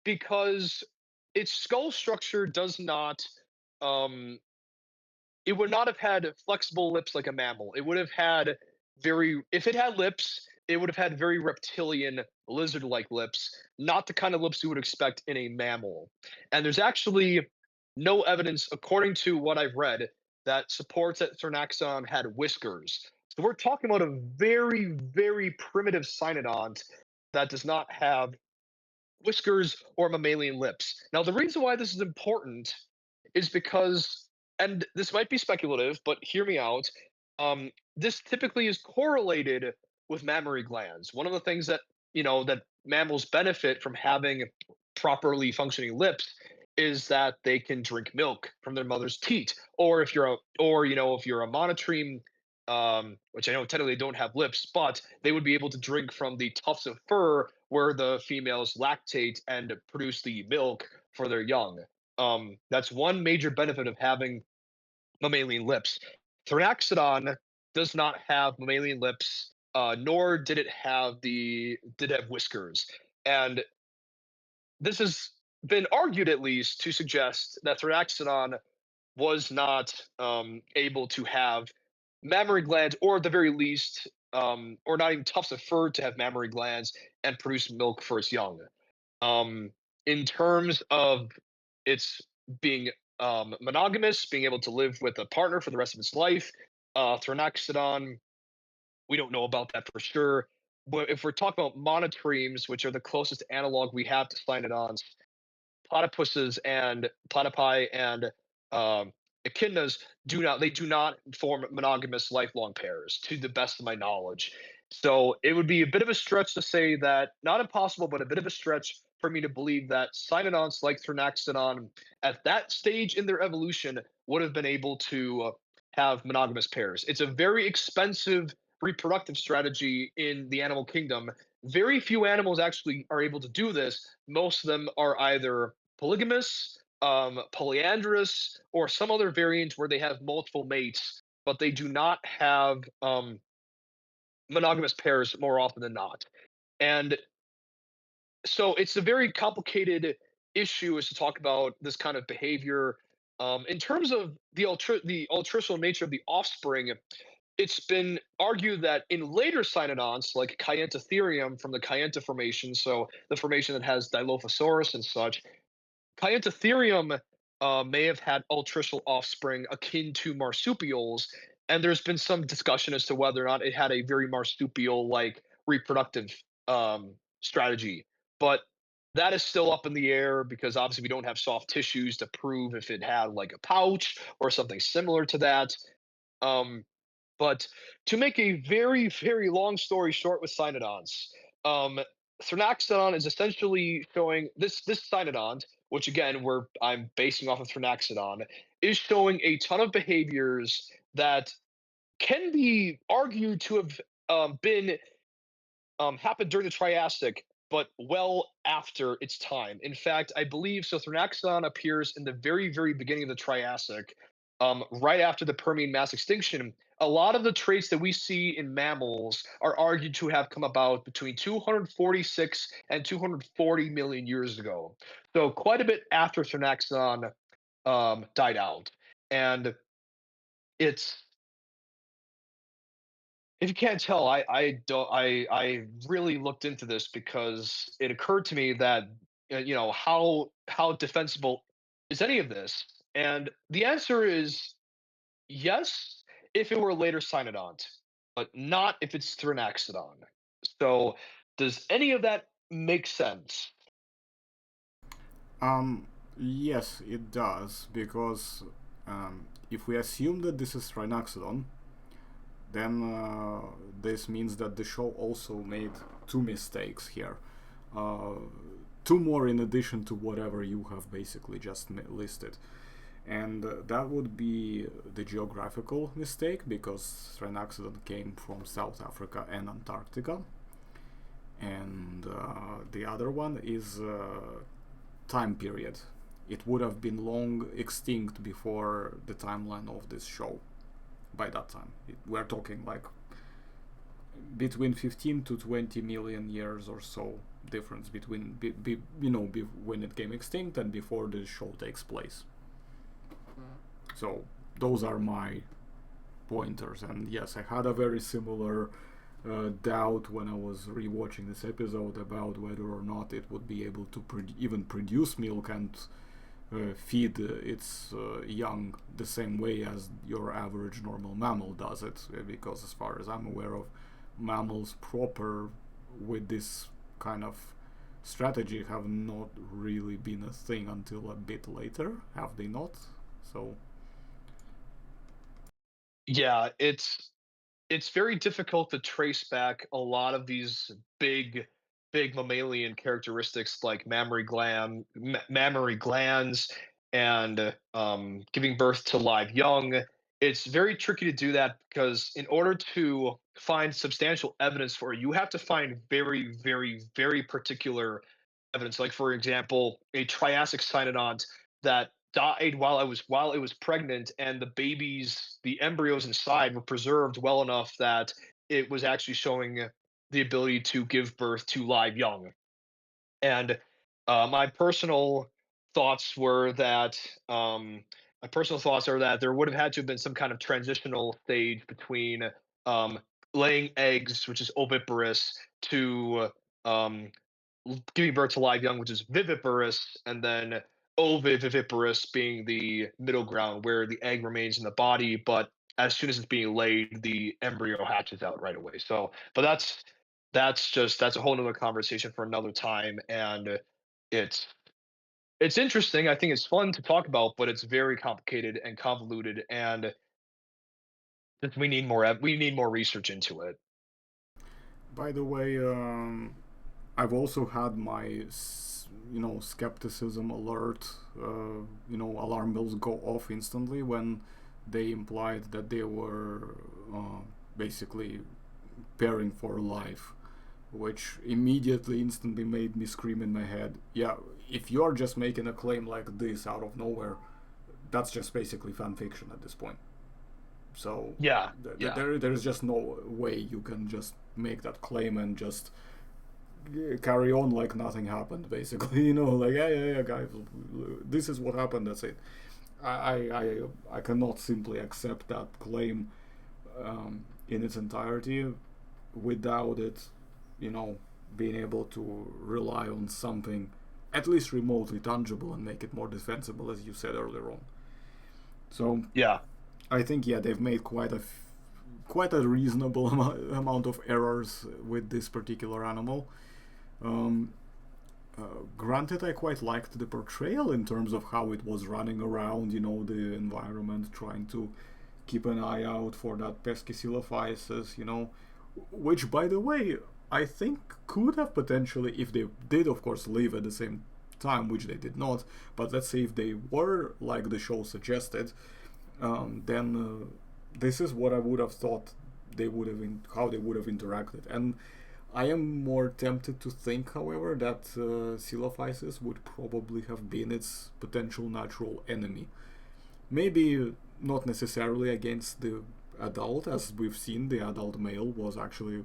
S2: because its skull structure does not um, it would not have had flexible lips like a mammal. It would have had if it had lips, it would have had very reptilian lizard-like lips, not the kind of lips you would expect in a mammal. And there's actually no evidence, according to what I've read, that supports that Thernaxon had whiskers. So we're talking about a very, very primitive cynodont that does not have whiskers or mammalian lips. Now, the reason why this is important is because, and this might be speculative, but hear me out. This typically is correlated with mammary glands. One of the things that that mammals benefit from having properly functioning lips is that they can drink milk from their mother's teat, or if you're a monotreme, which I know technically don't have lips, but they would be able to drink from the tufts of fur where the females lactate and produce the milk for their young. That's one major benefit of having mammalian lips. Thrinaxodon does not have mammalian lips, nor did it have whiskers. And this has been argued at least to suggest that Thrinaxodon was not able to have mammary glands, or at the very least, or not even tufts of fur to have mammary glands and produce milk for its young. Um, in terms of its being monogamous, being able to live with a partner for the rest of its life, Thrinaxodon, we don't know about that for sure. But if we're talking about monotremes, which are the closest analog we have to cynodonts, platypuses and platypi and echidnas do not form monogamous lifelong pairs, to the best of my knowledge. So it would be a bit of a stretch to say that, not impossible, but a bit of a stretch for me to believe that cynodonts like Thrinaxodon at that stage in their evolution would have been able to have monogamous pairs. It's a very expensive reproductive strategy in the animal kingdom. Very few animals actually are able to do this. Most of them are either polygamous, polyandrous, or some other variant where they have multiple mates, but they do not have monogamous pairs more often than not. And so it's a very complicated issue as to talk about this kind of behavior. In terms of the altruistic nature of the offspring, it's been argued that in later cynodonts, like Kyantotherium from the Kayenta formation, so the formation that has Dilophosaurus and such, Kyantotherium may have had altricial offspring akin to marsupials, and there's been some discussion as to whether or not it had a very marsupial-like reproductive strategy. But that is still up in the air because obviously we don't have soft tissues to prove if it had like a pouch or something similar to that. Um, but to make a very, very long story short with Cynodonts, um, Thrinaxodon is essentially showing this Cynodont, which again I'm basing off of Thrinaxodon, is showing a ton of behaviors that can be argued to have been happened during the Triassic, but well after its time. In fact, I believe so. Thrinaxodon appears in the very, very beginning of the Triassic, right after the Permian mass extinction. A lot of the traits that we see in mammals are argued to have come about between 246 and 240 million years ago. So quite a bit after Thrinaxodon died out. And it's if you can't tell, I don't I really looked into this because it occurred to me that how defensible is any of this? And the answer is yes, if it were a later Cynodont, but not if it's Thrinaxodon. So does any of that make sense?
S1: Um, yes, it does, because if we assume that this is Rhinoxodon, then this means that the show also made two mistakes here. Uh, Two more in addition to whatever you have basically just listed. And that would be the geographical mistake, because Rhinoxodon came from South Africa and Antarctica. And the other one is time period. It would have been long extinct before the timeline of this show. by that time. We're talking like between 15 to 20 million years or so difference between when it came extinct and before the show takes place. So those are my pointers, and yes, I had a very similar doubt when I was rewatching this episode about whether or not it would be able to even produce milk and feed its young the same way as your average normal mammal does it, because as far as I'm aware of, mammals proper with this kind of strategy have not really been a thing until a bit later, have they not? So
S2: Yeah, it's very difficult to trace back a lot of these big mammalian characteristics like mammary glands and giving birth to live young. It's very tricky to do that because in order to find substantial evidence for it, you have to find very particular evidence. Like for example, a Triassic cynodont that died while it was pregnant, and the embryos inside were preserved well enough that it was actually showing the ability to give birth to live young. And my personal thoughts were that there would have had to have been some kind of transitional stage between um, laying eggs, which is oviparous, to um, giving birth to live young, which is viviparous, and then oviviviparous being the middle ground where the egg remains in the body, but as soon as it's being laid, the embryo hatches out right away. So, but that's a whole nother conversation for another time, and it's it's interesting. I think it's fun to talk about, but it's very complicated and convoluted, and we need more research into it.
S1: by the way, I've also had my skepticism alert, alarm bells go off instantly when they implied that they were basically pairing for life, which immediately instantly made me scream in my head, yeah, if you're just making a claim like this out of nowhere, that's just basically fan fiction at this point. So
S2: Yeah, yeah.
S1: there's just no way you can just make that claim and just carry on like nothing happened, basically. Like, yeah, guys, this is what happened, that's it. I cannot simply accept that claim in its entirety without it, you know, being able to rely on something at least remotely tangible and make it more defensible, as you said earlier on. So
S2: Yeah.
S1: I think, yeah, they've made quite a reasonable amount of errors with this particular animal. Um, Granted, I quite liked the portrayal in terms of how it was running around, the environment, trying to keep an eye out for that pesky Silophysis, which, by the way, I think could have potentially, if they did, of course, live at the same time, which they did not, but let's say if they were like the show suggested, then this is what I would have thought how they would have interacted. And I am more tempted to think, however, that Silophysis would probably have been its potential natural enemy. Maybe not necessarily against the adult, as we've seen, the adult male was actually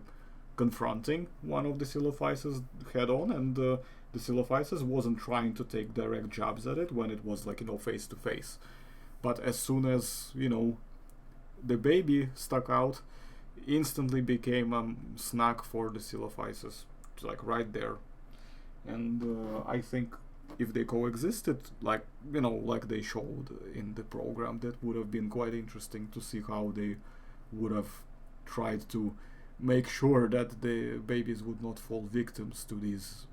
S1: confronting one of the Silophysis head on, and the Silophysis wasn't trying to take direct jabs at it when it was like, face to face. But as soon as, the baby stuck out, instantly became a snack for the Silophysis. It's like right there. And I think if they coexisted, like they showed in the program, that would have been quite interesting to see how they would have tried to make sure that the babies would not fall victims to these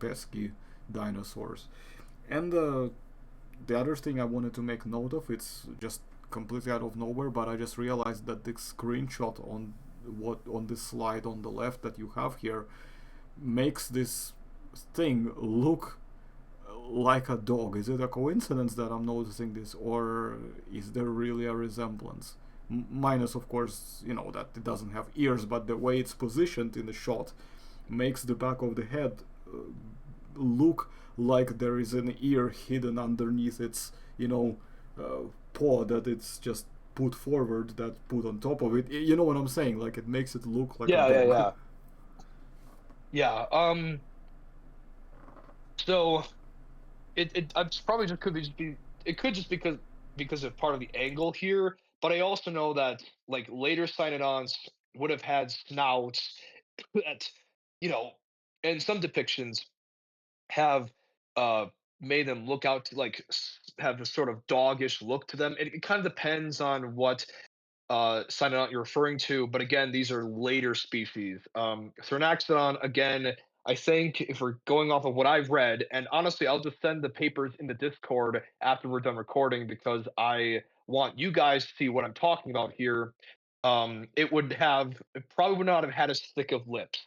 S1: pesky dinosaurs. And the other thing I wanted to make note of, it's just completely out of nowhere, but I just realized that the screenshot on this slide on the left that you have here makes this thing look like a dog. Is it a coincidence that I'm noticing this, or is there really a resemblance? Minus, of course, that it doesn't have ears, but the way it's positioned in the shot makes the back of the head look like there is an ear hidden underneath its, paw that it's just put forward that put on top of it. You know what I'm saying? Like it makes it look like a
S2: Yeah, yeah,
S1: dog.
S2: yeah. Yeah. So it's probably just could be just be it could just because of part of the angle here, but I also know that like later Cynodonts would have had snouts that, you know, in some depictions have uh made them look out to like have a sort of doggish look to them. It kind of depends on what Cynodont you're referring to, but again, these are later species. Thrinaxodon, again, I think if we're going off of what I've read, and honestly, I'll just send the papers in the Discord after we're done recording because I want you guys to see what I'm talking about here. It probably would not have had as thick of lips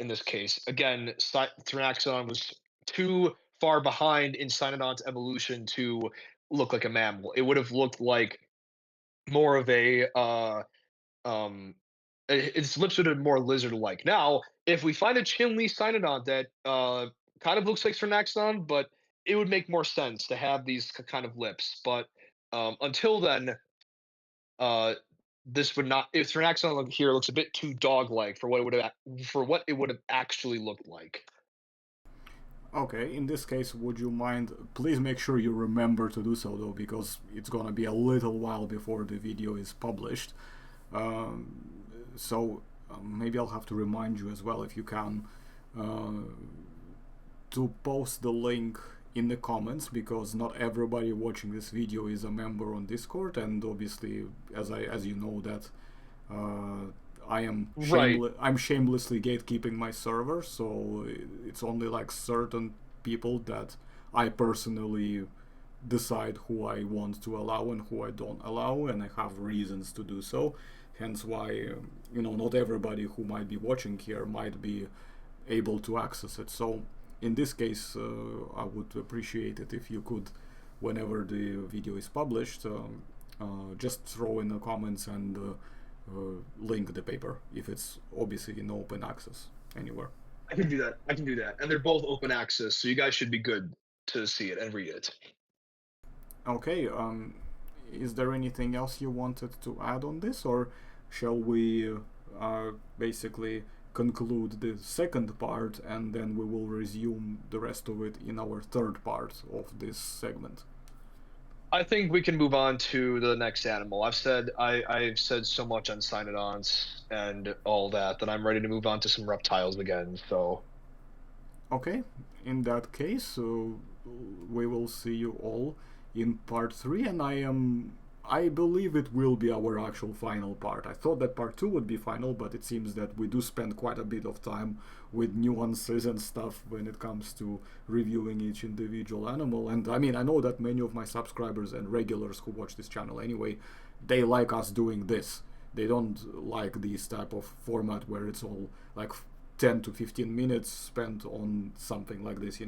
S2: in this case. Again, Thrinaxodon was too far behind in Cynodont's evolution to look like a mammal. It would have looked like more of a um its lips would have been more lizard-like. Now, if we find a Chinle Cynodont that kind of looks like Cernaxon, but it would make more sense to have these kind of lips. But until then, uh, this would not. If Cernaxon look here looks a bit too dog-like for what it would have actually looked like.
S1: Okay, in this case, would you mind? Please make sure you remember to do so, though, because it's gonna be a little while before the video is published. Um, so maybe I'll have to remind you as well, if you can, uh, to post the link in the comments, because not everybody watching this video is a member on Discord, and obviously, as you know that.
S2: Right.
S1: I'm shamelessly gatekeeping my server, so it's only like certain people that I personally decide who I want to allow and who I don't allow, and I have reasons to do so. Hence why, not everybody who might be watching here might be able to access it. So in this case, I would appreciate it if you could, whenever the video is published, just throw in the comments and link the paper if it's obviously in open access anywhere.
S2: I can do that. I can do that. And they're both open access, so you guys should be good to see it and read it.
S1: Okay, is there anything else you wanted to add on this, or shall we basically conclude the second part and then we will resume the rest of it in our third part of this segment?
S2: I think we can move on to the next animal. I've said so much on Cynodonts and all that I'm ready to move on to some reptiles again. So
S1: Okay, in that case, we will see you all in part 3, and I believe it will be our actual final part. I thought that part 2 would be final, but it seems that we do spend quite a bit of time with nuances and stuff when it comes to reviewing each individual animal. And I mean, I know that many of my subscribers and regulars who watch this channel anyway, they like us doing this. They don't like this type of format where it's all like 10 to 15 minutes spent on something like this,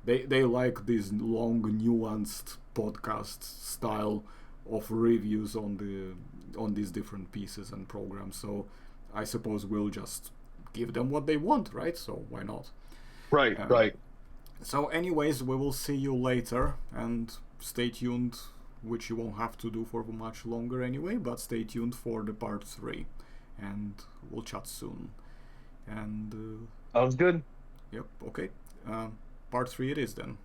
S1: They like this long, nuanced podcast style of reviews on these different pieces and programs. So I suppose we'll just give them what they want, right? So why not?
S2: right,
S1: Um,
S2: right.
S1: so anyways, we will see you later, and stay tuned, which you won't have to do for much longer anyway, but stay tuned for the part 3, and we'll chat soon. And
S2: Sounds good.
S1: yep, okay. Part 3 it is then.